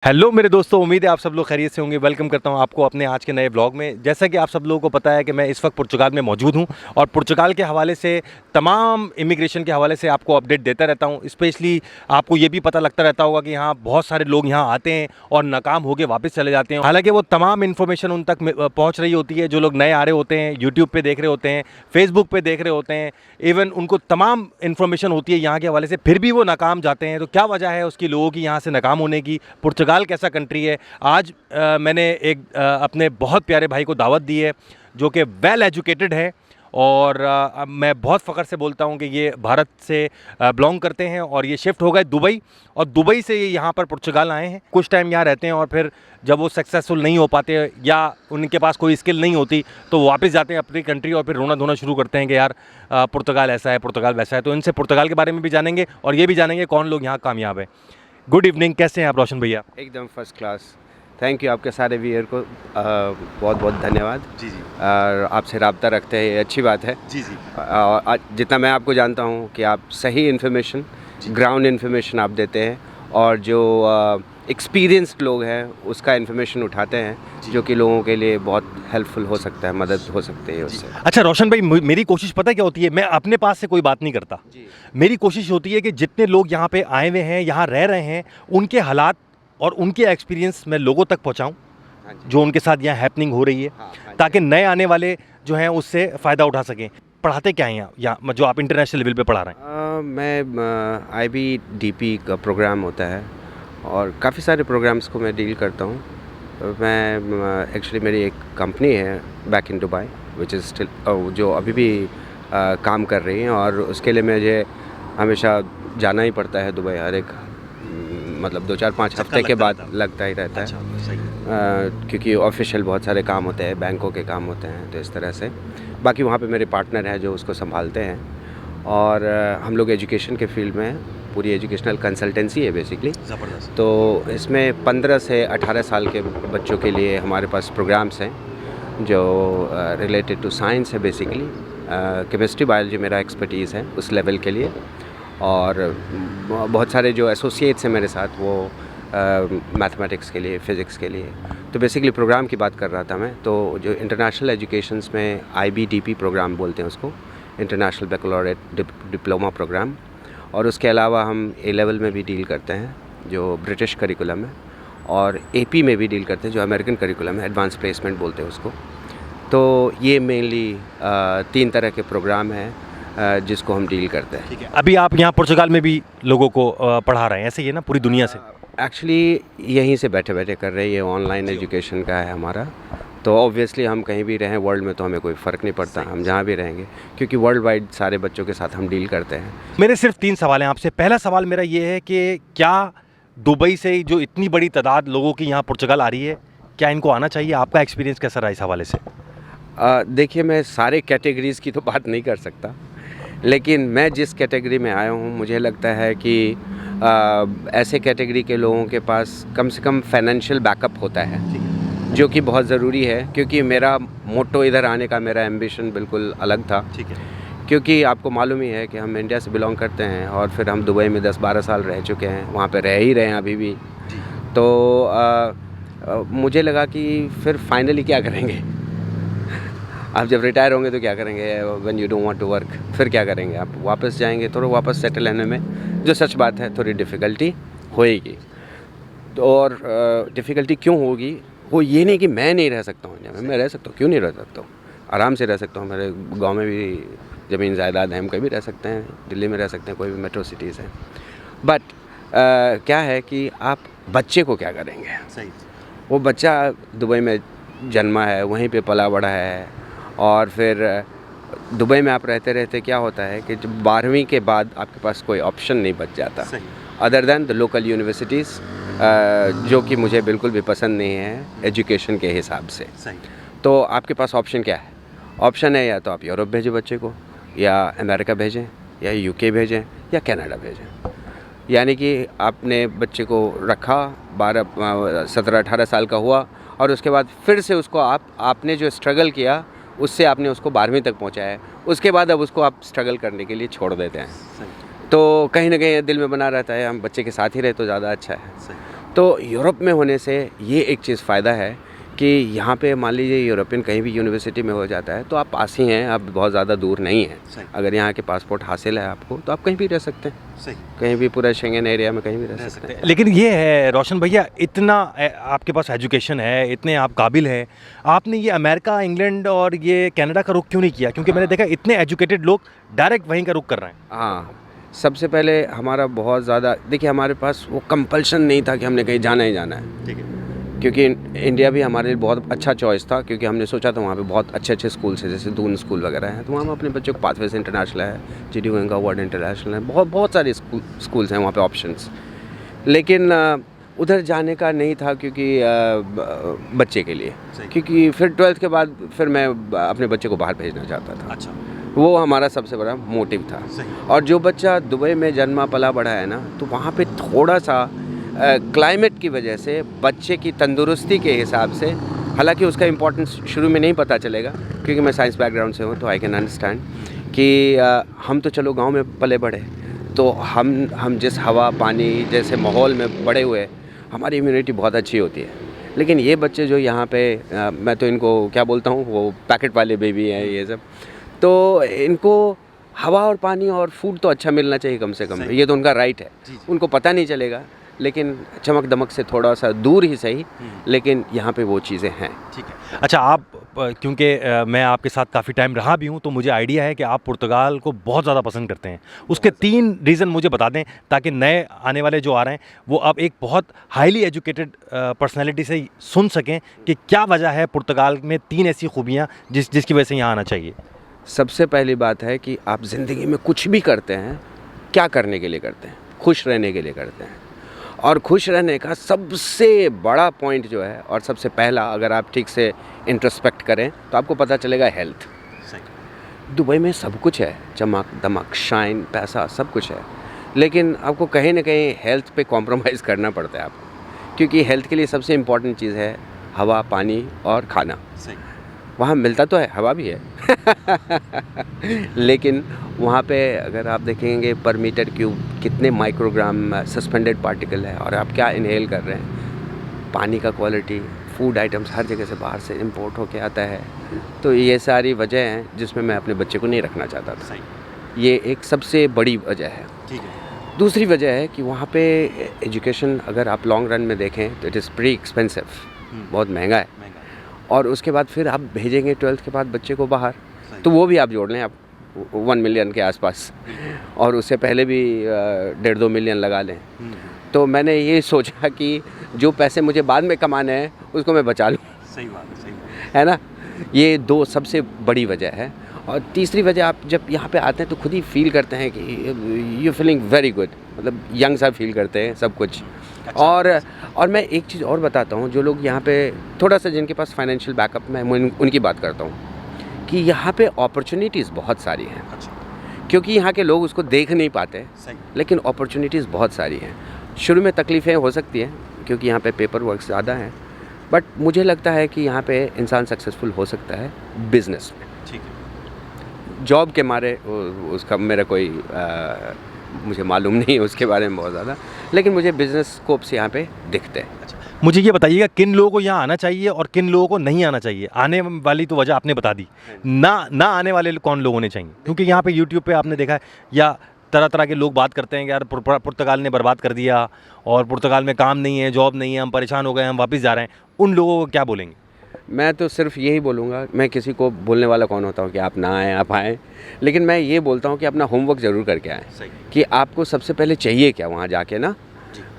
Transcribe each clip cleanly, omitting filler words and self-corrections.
Hello मेरे दोस्तों, उम्मीद है आप सब लोग खैरियत से होंगे। वेलकम करता हूं आपको अपने आज के नए ब्लॉग में। जैसा कि आप सब लोगों को पता है कि मैं इस वक्त पुर्तगाल में मौजूद हूं और पुर्तगाल के हवाले से तमाम इमिग्रेशन के हवाले से आपको अपडेट देता रहता हूं। स्पेशली आपको ये भी पता लगता रहता होगा कि यहाँ बहुत सारे लोग यहाँ आते हैं और नाकाम होकर वापस चले जाते हैं। हालांकि वो तमाम इन्फॉर्मेशन उन तक पहुँच रही होती है जो लोग नए आ रहे होते हैं, यूट्यूब पर देख रहे होते हैं, फेसबुक पर देख रहे होते हैं। इवन उनको तमाम इन्फॉर्मेशन होती है यहाँ के हवाले से, फिर भी वो नाकाम जाते हैं। तो क्या वजह है उसकी लोगों की यहाँ से नाकाम होने की? पुर्तगाल कैसा कंट्री है? आज मैंने एक अपने बहुत प्यारे भाई को दावत दी है जो कि वेल एजुकेटेड है और मैं बहुत फ़ख्र से बोलता हूँ कि ये भारत से बिलोंग करते हैं और ये शिफ्ट हो गए दुबई, और दुबई से ये यहाँ पर पुर्तगाल आए हैं। कुछ टाइम यहाँ रहते हैं और फिर जब वो सक्सेसफुल नहीं हो पाते या उनके पास कोई स्किल नहीं होती तो वो वापस जाते हैं अपनी कंट्री और फिर रोना धोना शुरू करते हैं कि यार पुर्तगाल ऐसा है, पुर्तगाल वैसा है। तो इनसे पुर्तगाल के बारे में भी जानेंगे और ये भी जानेंगे कौन लोग यहाँ कामयाब है। गुड इवनिंग, कैसे हैं आप रोशन भैया? एकदम फर्स्ट क्लास। थैंक यू आपके सारे व्यूअर को बहुत बहुत धन्यवाद। जी जी और आपसे रब्ता रखते हैं, ये अच्छी बात है। जी जी और जितना मैं आपको जानता हूँ कि आप सही इन्फॉर्मेशन, ग्राउंड इन्फॉर्मेशन आप देते हैं और जो एक्सपीरियंस्ड लोग हैं उसका इन्फॉर्मेशन उठाते हैं जो कि लोगों के लिए बहुत हेल्पफुल हो सकता है, मदद हो सकती है उससे। अच्छा रोशन भाई, मेरी कोशिश पता है क्या होती है? मैं अपने पास से कोई बात नहीं करता जी। मेरी कोशिश होती है कि जितने लोग यहाँ पे आए हुए हैं, यहाँ रह रहे हैं, उनके हालात और उनके एक्सपीरियंस मैं लोगों तक पहुँचाऊँ हाँ जी। जो उनके साथ यहाँ हैपनिंग हो रही है, हाँ जी। ताकि नए आने वाले जो हैं उससे फ़ायदा उठा सकें। पढ़ाते क्या हैं यहाँ जो आप इंटरनेशनल लेवल पे पढ़ा रहे हैं? मैं IBDP का प्रोग्राम होता है और काफ़ी सारे प्रोग्राम्स को मैं डील करता हूँ। मैं एक्चुअली मेरी एक कंपनी है back in Dubai which is still, जो अभी भी काम कर रही है और उसके लिए मुझे हमेशा जाना ही पड़ता है दुबई। हर एक मतलब 2-4-5 हफ्ते के बाद लगता ही रहता है। अच्छा, सही। क्योंकि ऑफिशियल बहुत सारे काम होते हैं, बैंकों के काम होते हैं, तो इस तरह से। बाकी वहाँ पे मेरे पार्टनर हैं जो उसको संभालते हैं और हम लोग एजुकेशन के फील्ड में हैं। पूरी एजुकेशनल कंसल्टेंसी है बेसिकली। ज़बरदस्त। तो इसमें 15 से 18 साल के बच्चों के लिए हमारे पास प्रोग्राम्स हैं जो रिलेटेड टू साइंस है बेसिकली। केमिस्ट्री बायोलॉजी मेरा एक्सपर्टीज़ है उस लेवल के लिए। और बहुत सारे जो एसोसिएट्स हैं मेरे साथ वो मैथमेटिक्स के लिए, फ़िज़िक्स के लिए। तो बेसिकली प्रोग्राम की बात कर रहा था मैं। तो जो इंटरनेशनल एजुकेशंस में IBDP प्रोग्राम बोलते हैं उसको, इंटरनेशनल बैकलॉरेट डिप्लोमा प्रोग्राम। और उसके अलावा हम A लेवल में भी डील करते हैं जो ब्रिटिश करिकुलम है, और AP में भी डील करते हैं जो अमेरिकन करिकुलम है, एडवांस प्लेसमेंट बोलते हैं उसको। तो ये मेनली 3 तरह के प्रोग्राम हैं जिसको हम डील करते हैं। ठीक है, अभी आप यहाँ पुर्तगाल में भी लोगों को पढ़ा रहे हैं, ऐसे ही है ना, पूरी दुनिया से? एक्चुअली यहीं से बैठे बैठे कर रहे हैं, ये ऑनलाइन एजुकेशन का है हमारा। तो ऑब्वियसली हम कहीं भी रहें वर्ल्ड में तो हमें कोई फ़र्क नहीं पड़ता, हम जहाँ भी रहेंगे, क्योंकि वर्ल्ड वाइड सारे बच्चों के साथ हम डील करते हैं। मेरे सिर्फ 3 सवाल हैं आपसे। पहला सवाल मेरा ये है कि क्या दुबई से जो इतनी बड़ी तादाद लोगों की यहाँ पुर्तगाल आ रही है, क्या इनको आना चाहिए? आपका एक्सपीरियंस कैसा रहा इस हवाले से? देखिए, मैं सारे कैटेगरीज़ की तो बात नहीं कर सकता, लेकिन मैं जिस कैटेगरी में आया हूँ मुझे लगता है कि ऐसे कैटेगरी के लोगों के पास कम से कम फाइनेंशियल बैकअप होता है, जो कि बहुत ज़रूरी है। क्योंकि मेरा मोटो इधर आने का, मेरा एम्बिशन बिल्कुल अलग था। ठीक है। क्योंकि आपको मालूम ही है कि हम इंडिया से बिलोंग करते हैं और फिर हम दुबई में 10-12 साल रह चुके हैं, वहाँ पे रह ही रहे हैं अभी भी। तो मुझे लगा कि फिर फाइनली क्या करेंगे आप जब रिटायर होंगे तो क्या करेंगे? When you don't want to work, फिर क्या करेंगे? आप वापस जाएंगे, थोड़ा वापस सेटल होने में, जो सच बात है, थोड़ी डिफ़िकल्टी होएगी। तो और डिफ़िकल्टी क्यों होगी? वो ये नहीं कि मैं नहीं रह सकता हूँ इंडिया में, मैं रह सकता हूँ, क्यों नहीं रह सकता हूँ? आराम से रह सकता हूँ। मेरे गाँव में भी ज़मीन जायदाद है, हम कहीं भी रह सकते हैं, दिल्ली में रह सकते हैं, कोई भी मेट्रो सिटीज़ हैं। बट क्या है कि आप बच्चे को क्या करेंगे? सही। वो बच्चा दुबई में जन्मा है, वहीं पे पला बड़ा है, और फिर दुबई में आप रहते रहते क्या होता है कि जब 12वीं के बाद आपके पास कोई ऑप्शन नहीं बच जाता other than the local universities, जो कि मुझे बिल्कुल भी पसंद नहीं है एजुकेशन के हिसाब से। सही। तो आपके पास ऑप्शन क्या है? ऑप्शन है या तो आप यूरोप भेजें बच्चे को, या अमेरिका भेजें, या UK भेजें, या कनाडा भेजें। यानी कि आपने बच्चे को रखा, 17-18 साल का हुआ, और उसके बाद फिर से उसको आपने जो स्ट्रगल किया उससे आपने उसको 12वीं तक पहुंचाया, उसके बाद अब उसको आप स्ट्रगल करने के लिए छोड़ देते हैं। तो कहीं ना कहीं दिल में बना रहता है हम बच्चे के साथ ही रहे तो ज़्यादा अच्छा है। तो यूरोप में होने से ये एक चीज़ फ़ायदा है कि यहाँ पे मान लीजिए यूरोपियन कहीं भी यूनिवर्सिटी में हो जाता है तो आप पास ही हैं, आप बहुत ज़्यादा दूर नहीं हैं। अगर यहाँ के पासपोर्ट हासिल है आपको तो आप कहीं भी रह सकते हैं। सही, कहीं भी पूरा शेंगन एरिया में कहीं भी रह सकते हैं। लेकिन ये है रोशन भैया, इतना आपके पास एजुकेशन है, इतने आप काबिल हैं, आपने ये अमेरिका, इंग्लैंड और ये कनाडा का रुख क्यों नहीं किया? क्योंकि मैंने देखा इतने एजुकेटेड लोग डायरेक्ट वहीं का रुख कर रहे हैं। हाँ, सबसे पहले हमारा बहुत ज़्यादा, देखिए हमारे पास वो कंपल्शन नहीं था कि हमने कहीं जाना ही जाना है। ठीक है। क्योंकि इंडिया भी हमारे लिए बहुत अच्छा चॉइस था, क्योंकि हमने सोचा था वहाँ पे बहुत अच्छे अच्छे स्कूल्स हैं, जैसे दून स्कूल वगैरह हैं, तो वहाँ हम अपने बच्चों को पाथवेज इंटरनेशनल है, GD गोएंका वर्ल्ड इंटरनेशनल है, बहुत सारे स्कूल्स हैं वहाँ पे ऑप्शंस। लेकिन उधर जाने का नहीं था क्योंकि बच्चे के लिए, क्योंकि फिर 12th के बाद फिर मैं अपने बच्चे को बाहर भेजना चाहता था। अच्छा, वो हमारा सबसे बड़ा मोटिव था। और जो बच्चा दुबई में जन्मा पला बढ़ा है ना, तो वहाँ पे थोड़ा सा क्लाइमेट की वजह से बच्चे की तंदुरुस्ती के हिसाब से, हालांकि उसका इम्पोर्टेंस शुरू में नहीं पता चलेगा क्योंकि मैं साइंस बैकग्राउंड से हूँ, तो आई कैन अंडरस्टैंड कि हम तो चलो गांव में पले बढ़े, तो हम जिस हवा पानी जैसे माहौल में बड़े हुए, हमारी इम्यूनिटी बहुत अच्छी होती है। लेकिन ये बच्चे जो यहाँ पे मैं तो इनको क्या बोलता हूँ, वो पैकेट वाले बेबी हैं ये सब, तो इनको हवा और पानी और फूड तो अच्छा मिलना चाहिए कम से कम, ये तो उनका राइट है। उनको पता नहीं चलेगा, लेकिन चमक दमक से थोड़ा सा दूर ही सही, लेकिन यहाँ पे वो चीज़ें हैं। ठीक है। अच्छा, आप क्योंकि मैं आपके साथ काफ़ी टाइम रहा भी हूँ, तो मुझे आइडिया है कि आप पुर्तगाल को बहुत ज़्यादा पसंद करते हैं। उसके 3 रीज़न मुझे बता दें, ताकि नए आने वाले जो आ रहे हैं वो अब एक बहुत हाईली एजुकेटेड पर्सनैलिटी से सुन सकें कि क्या वजह है पुर्तगाल में 3 ऐसी खूबियाँ जिसकी वजह से यहाँ आना चाहिए। सबसे पहली बात है कि आप ज़िंदगी में कुछ भी करते हैं, क्या करने के लिए करते हैं? खुश रहने के लिए करते हैं। और खुश रहने का सबसे बड़ा पॉइंट जो है, और सबसे पहला, अगर आप ठीक से इंट्रोस्पेक्ट करें तो आपको पता चलेगा हेल्थ। दुबई में सब कुछ है, चमक दमक शाइन पैसा सब कुछ है, लेकिन आपको कहीं ना कहीं हेल्थ पे कॉम्प्रोमाइज़ करना पड़ता है आपको, क्योंकि हेल्थ के लिए सबसे इम्पॉर्टेंट चीज़ है हवा पानी और खाना। वहाँ मिलता तो है, हवा भी है लेकिन वहाँ पे अगर आप देखेंगे पर मीटर क्यूब कितने माइक्रोग्राम सस्पेंडेड पार्टिकल है, और आप क्या इनहेल कर रहे हैं, पानी का क्वालिटी, फूड आइटम्स हर जगह से बाहर से इंपोर्ट होके आता है। तो ये सारी वजह हैं जिसमें मैं अपने बच्चे को नहीं रखना चाहता था। ये एक सबसे बड़ी वजह है। ठीक है। दूसरी वजह है कि वहाँ पे एजुकेशन अगर आप लॉन्ग रन में देखें तो इट इज़ प्री एक्सपेंसिव, बहुत महंगा है। और उसके बाद फिर आप भेजेंगे 12th के बाद बच्चे को बाहर, तो वो भी आप जोड़ लें आप 1 मिलियन के आसपास, और उससे पहले भी 1.5-2 मिलियन लगा लें। तो मैंने ये सोचा कि जो पैसे मुझे बाद में कमाने हैं उसको मैं बचा लूँ। सही बात है, सही बात है ना। ये 2 सबसे बड़ी वजह है। और तीसरी वजह, आप जब यहाँ पे आते हैं तो खुद ही फील करते हैं कि यू फीलिंग वेरी गुड, मतलब यंग सा फील करते हैं सब कुछ। और मैं एक चीज़ और बताता हूँ, जो लोग यहाँ पे थोड़ा सा जिनके पास फाइनेंशियल बैकअप, मैं उनकी बात करता हूँ कि यहाँ पे अपॉर्चुनिटीज़ बहुत सारी हैं। क्योंकि यहाँ के लोग उसको देख नहीं पाते, लेकिन अपॉर्चुनिटीज़ बहुत सारी हैं। शुरू में तकलीफ़ें हो सकती हैं क्योंकि यहाँ पे पेपर वर्क ज़्यादा है, बट मुझे लगता है कि यहाँ पे इंसान सक्सेसफुल हो सकता है बिज़नेस में। ठीक है। जॉब के मारे उसका मेरा कोई मुझे मालूम नहीं है उसके बारे में बहुत ज़्यादा, लेकिन मुझे बिज़नेस स्कोप्स यहाँ पे दिखते हैं। मुझे ये बताइएगा, किन लोगों को यहाँ आना चाहिए और किन लोगों को नहीं आना चाहिए? आने वाली तो वजह आपने बता दी, ना आने वाले कौन लोग होने चाहिए? क्योंकि यहाँ पे यूट्यूब पे आपने देखा है, या तरह तरह के लोग बात करते हैं कि यार पुर्तगाल ने बर्बाद कर दिया और पुर्तगाल में काम नहीं है, जॉब नहीं है, हम परेशान हो गए, हम वापस जा रहे हैं। उन लोगों को क्या बोलेंगे? मैं तो सिर्फ यही बोलूँगा, मैं किसी को बोलने वाला कौन होता हूँ कि आप ना आएँ आप आएँ, लेकिन मैं ये बोलता हूँ कि अपना होमवर्क ज़रूर करके आएँ कि आपको सबसे पहले चाहिए क्या वहाँ जाके ना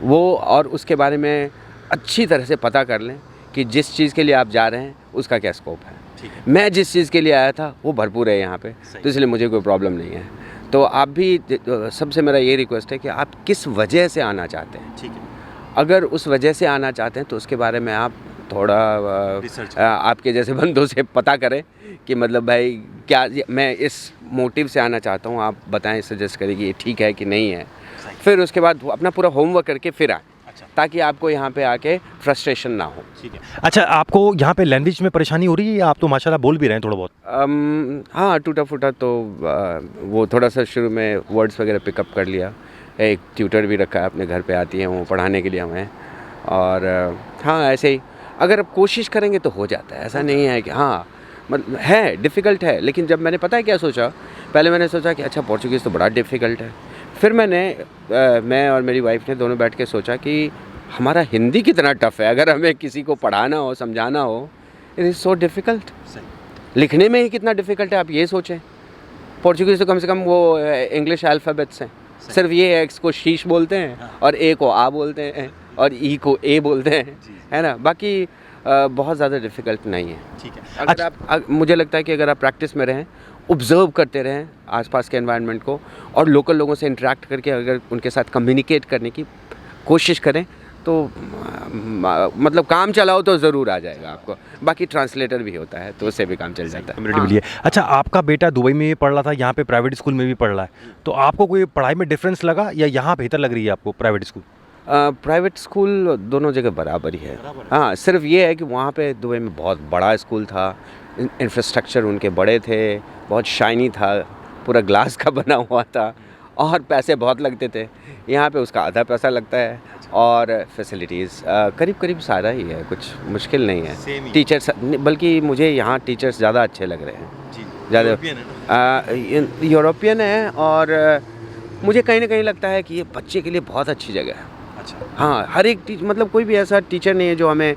वो, और उसके बारे में अच्छी तरह से पता कर लें कि जिस चीज़ के लिए आप जा रहे हैं उसका क्या स्कोप है। मैं जिस चीज़ के लिए आया था वो भरपूर है यहाँ पे, तो इसलिए मुझे कोई प्रॉब्लम नहीं है। तो आप भी, सबसे मेरा ये रिक्वेस्ट है कि आप किस वजह से आना चाहते हैं। ठीक है। अगर उस वजह से आना चाहते हैं तो उसके बारे में आप थोड़ा आपके जैसे बंदों से पता करें कि मतलब भाई क्या मैं इस मोटिव से आना चाहता हूँ, आप बताएं, सजेस्ट करें कि ये ठीक है कि नहीं है। फिर उसके बाद अपना पूरा होमवर्क करके फिर आए, ताकि आपको यहाँ पे आके फ्रस्ट्रेशन ना हो। ठीक है। अच्छा, आपको यहाँ पे लैंग्वेज में परेशानी हो रही है, या आप तो माशाल्लाह बोल भी रहे हैं थोड़ा बहुत? हाँ, टूटा फूटा तो वो थोड़ा सा शुरू में वर्ड्स वगैरह पिकअप कर लिया। एक ट्यूटर भी रखा है अपने घर पे, आती है वो पढ़ाने के लिए हमें, और हाँ ऐसे ही अगर आप कोशिश करेंगे तो हो जाता है, ऐसा नहीं है कि हाँ मतलब है डिफ़िकल्ट है। लेकिन जब मैंने पता है क्या सोचा, पहले मैंने सोचा कि अच्छा पोर्चुगीज़ तो बड़ा डिफ़िकल्ट है। फिर मैं और मेरी वाइफ ने दोनों बैठ के सोचा कि हमारा हिंदी कितना टफ़ है, अगर हमें किसी को पढ़ाना हो समझाना हो, इट इज़ सो डिफ़िकल्ट। लिखने में ही कितना डिफ़िकल्ट है आप ये सोचें। पोर्चुगीज़ तो कम से कम वो इंग्लिश अल्फ़ाबेट्स हैं, सिर्फ ये एक्स को शीश बोलते हैं और ए को आ बोलते हैं और ई को ए बोलते हैं, है ना। बाकी बहुत ज़्यादा डिफ़िकल्ट नहीं है। ठीक है। अगर आप मुझे लगता है कि अगर आप प्रैक्टिस में रहें, ऑब्ज़र्व करते रहें आसपास के एनवायरनमेंट को और लोकल लोगों से इंटरेक्ट करके अगर उनके साथ कम्युनिकेट करने की कोशिश करें तो मतलब काम चलाओ तो ज़रूर आ जाएगा आपको। बाकी ट्रांसलेटर भी होता है तो उससे भी काम चल जाता है। कम्युनिटी मिली है। अच्छा, आपका बेटा दुबई में भी पढ़ रहा था, यहाँ पे प्राइवेट स्कूल में भी पढ़ रहा है, तो आपको कोई पढ़ाई में डिफरेंस लगा या यहाँ बेहतर लग रही है आपको प्राइवेट स्कूल? प्राइवेट स्कूल दोनों जगह बराबर ही है। हाँ, सिर्फ ये है कि वहाँ पे दुबई में बहुत बड़ा स्कूल था, इंफ्रास्ट्रक्चर उनके बड़े थे, बहुत शाइनी था, पूरा ग्लास का बना हुआ था और पैसे बहुत लगते थे। यहाँ पे उसका आधा पैसा लगता है और फैसिलिटीज़ करीब करीब सारा ही है, कुछ मुश्किल नहीं है। टीचर्स बल्कि मुझे यहाँ टीचर्स ज़्यादा अच्छे लग रहे हैं, ज़्यादा यूरोपियन है और मुझे कहीं ना कहीं लगता है कि ये बच्चे के लिए बहुत अच्छी जगह है। अच्छा। हाँ, हर एक मतलब कोई भी ऐसा टीचर नहीं है जो हमें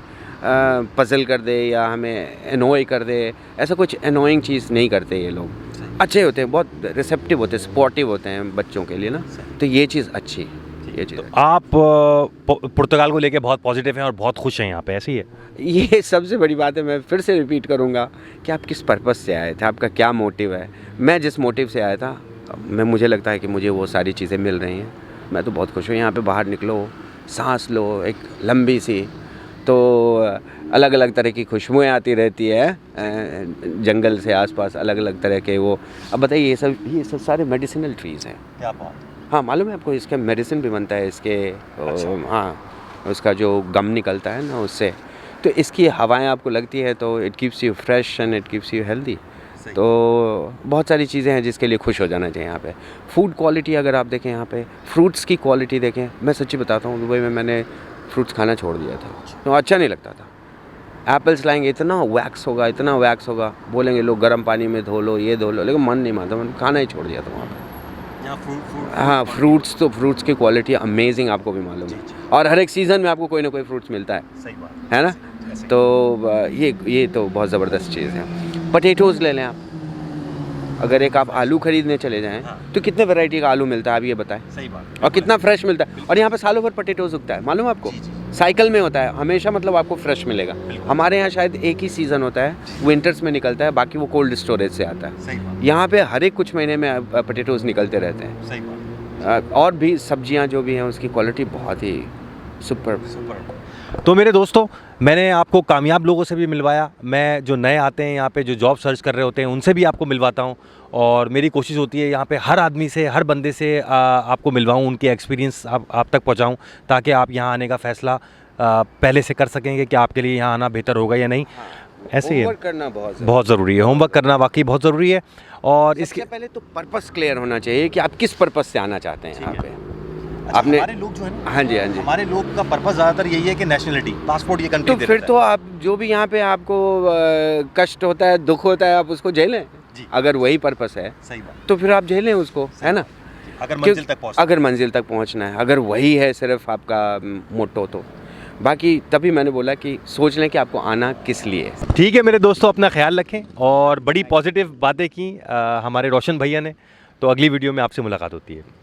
पजल कर दे या हमें एनोय कर दे, ऐसा कुछ एनोइंग चीज़ नहीं करते ये लोग। अच्छे होते हैं, बहुत रिसेप्टिव होते हैं, सपोर्टिव होते हैं बच्चों के लिए ना, तो ये चीज़ अच्छी है। ये चीज़ तो आप पुर्तगाल को लेके बहुत पॉजिटिव हैं और बहुत खुश हैं यहाँ पे, ऐसे ही है? ये सबसे बड़ी बात है। मैं फिर से रिपीट करूँगा कि आप किस पर्पज़ से आए थे, आपका क्या मोटिव है। मैं जिस मोटिव से आया था, मुझे लगता है कि मुझे वो सारी चीज़ें मिल रही हैं। मैं तो बहुत खुश हूँ। यहाँ पे बाहर निकलो, सांस लो एक लंबी सी, तो अलग अलग तरह की खुशबुएँ आती रहती है जंगल से आसपास, अलग अलग तरह के वो। अब बताइए ये सब सारे मेडिसिनल ट्रीज़ हैं। क्या बात? हाँ, मालूम है आपको, इसका मेडिसिन भी बनता है इसके। अच्छा। हाँ, उसका जो गम निकलता है ना उससे, तो इसकी हवाएं आपको लगती है तो it keeps you fresh and it keeps you healthy. तो बहुत सारी चीज़ें हैं जिसके लिए खुश हो जाना चाहिए यहाँ पे। फूड क्वालिटी अगर आप देखें यहाँ पे, फ्रूट्स की क्वालिटी देखें, मैं सच्ची बताता हूँ दुबई में मैंने फ्रूट्स खाना छोड़ दिया था, तो अच्छा नहीं लगता था। एप्पल्स लाएंगे, इतना वैक्स होगा, बोलेंगे लोग गर्म पानी में धो लो, ये धो लो, लेकिन मन नहीं मानता, मैंने खाना ही छोड़ दिया था वहाँ पर। हाँ, फ्रूट्स की क्वालिटी अमेजिंग, आपको भी मालूम है। और हर एक सीज़न में आपको कोई ना कोई फ्रूट्स मिलता है। सही बात है ना। तो ये तो बहुत ज़बरदस्त चीज़ है। पोटैटोज़ ले लें आप, अगर एक आप आलू खरीदने चले जाएं तो कितने वैरायटी का आलू मिलता है, आप ये बताएं। सही बात। और कितना फ्रेश मिलता है। और यहाँ पे सालों भर पोटैटोज़ उगता है, मालूम है आपको। साइकिल में होता है हमेशा, मतलब आपको फ्रेश मिलेगा। हमारे यहाँ शायद एक ही सीज़न होता है, विंटर्स में निकलता है, बाकी वो कोल्ड स्टोरेज से आता है। यहाँ पे हर एक कुछ महीने में पोटैटोज़ निकलते रहते हैं। सही बात। और भी सब्जियाँ जो भी हैं उसकी क्वालिटी बहुत ही सुपर। तो मेरे दोस्तों, मैंने आपको कामयाब लोगों से भी मिलवाया, मैं जो नए आते हैं यहाँ पे, जो जॉब सर्च कर रहे होते हैं, उनसे भी आपको मिलवाता हूँ। और मेरी कोशिश होती है यहाँ पे हर आदमी से, हर बंदे से आपको मिलवाऊँ, उनके एक्सपीरियंस आप तक पहुँचाऊँ, ताकि आप यहाँ आने का फ़ैसला पहले से कर सकेंगे कि आपके लिए यहाँ आना बेहतर होगा या नहीं। ऐसे ही है, होमवर्क करना बहुत ज़रूरी है, होमवर्क करना वाकई बहुत ज़रूरी है। और इसके पहले तो पर्पस क्लियर होना चाहिए कि आप किस पर्पस से आना चाहते हैं यहाँ पे। अच्छा, आपने हमारे लोग जो है ना, हाँ जी हमारे लोग का पर्पस ज़्यादातर यही है कि नेशनलिटी, पासपोर्ट ये कंट्री तो फिर तो आप जो भी यहाँ पे आपको कष्ट होता है, दुख होता है, आप उसको झेलें। अगर वही पर्पस है, सही बात, तो फिर आप झेलें उसको, है ना। अगर मंजिल तक पहुँचना है, अगर वही है सिर्फ आपका मोटो, तो बाकी तभी मैंने बोला कि सोच लें कि आपको आना किस लिए। ठीक है मेरे दोस्तों, अपना ख्याल रखें। और बड़ी पॉजिटिव बातें की हमारे रोशन भैया ने। तो अगली वीडियो में आपसे मुलाकात होती है।